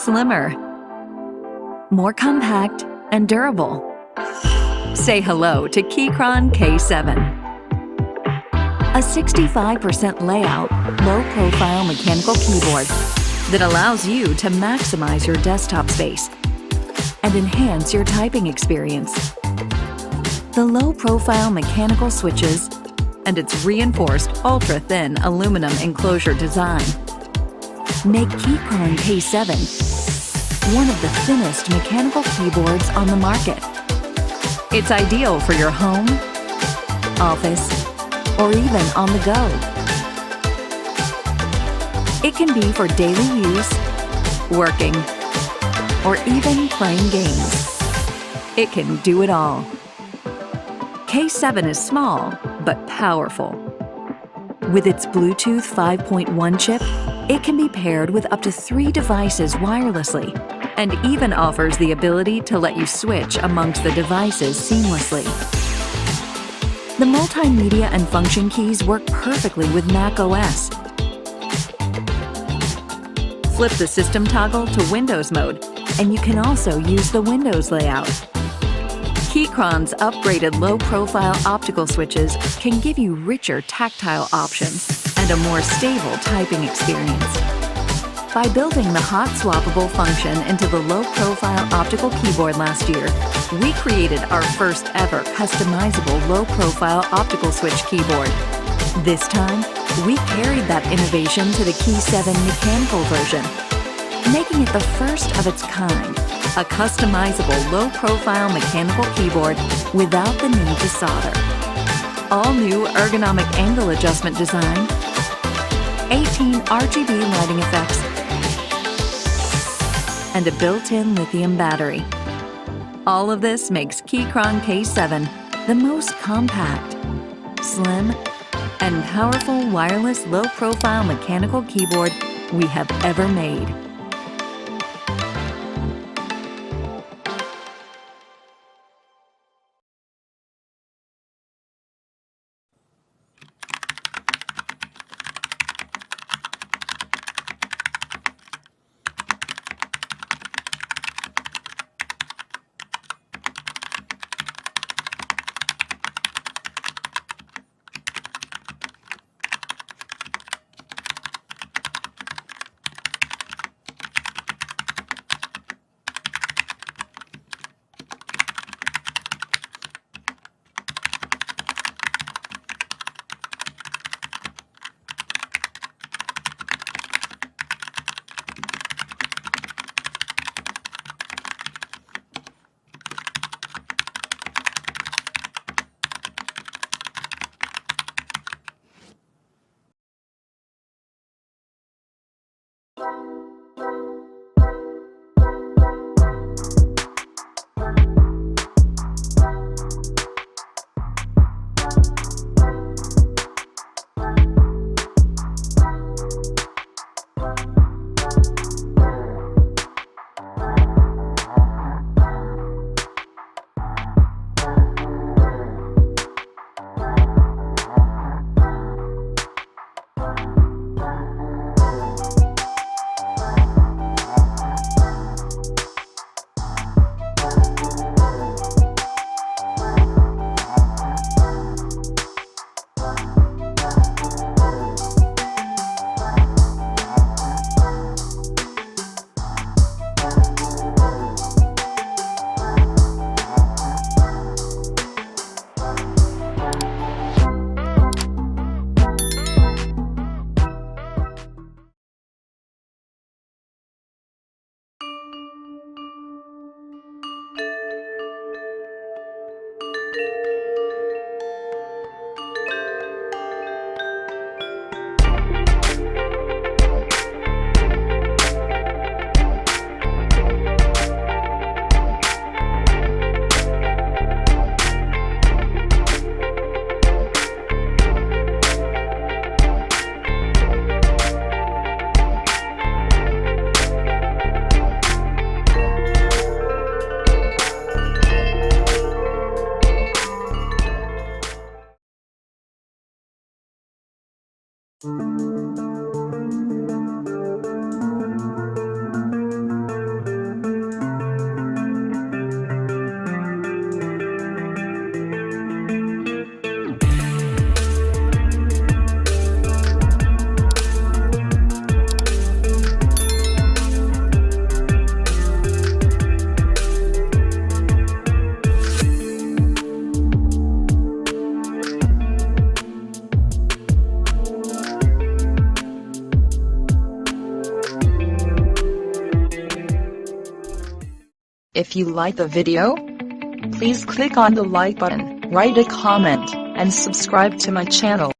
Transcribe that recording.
slimmer, more compact and durable. Say hello to Keychron K7. A 65% layout, low-profile mechanical keyboard that allows you to maximize your desktop space and enhance your typing experience. The low-profile mechanical switches and its reinforced ultra-thin aluminum enclosure design make Keychron K7 one of the thinnest mechanical keyboards on the market. It's ideal for your home, office, or even on the go. It can be for daily use, working, or even playing games. It can do it all. K7 is small, but powerful. With its Bluetooth 5.1 chip, it can be paired with up to 3 devices wirelessly, and even offers the ability to let you switch amongst the devices seamlessly. The multimedia and function keys work perfectly with Mac OS. Flip the system toggle to Windows mode, and you can also use the Windows layout. Keychron's upgraded low-profile optical switches can give you richer tactile options and a more stable typing experience. By building the Hot-Swappable function into the low-profile optical keyboard last year, we created our first ever customizable low-profile optical switch keyboard. This time, we carried that innovation to the K7 mechanical version, making it the first of its kind, a customizable low-profile mechanical keyboard without the need to solder. All new ergonomic angle adjustment design, 18 RGB lighting effects, and a built-in lithium battery. All of this makes Keychron K7 the most compact, slim, and powerful wireless low-profile mechanical keyboard we have ever made. If you like the video, please click on the like button, write a comment, and subscribe to my channel.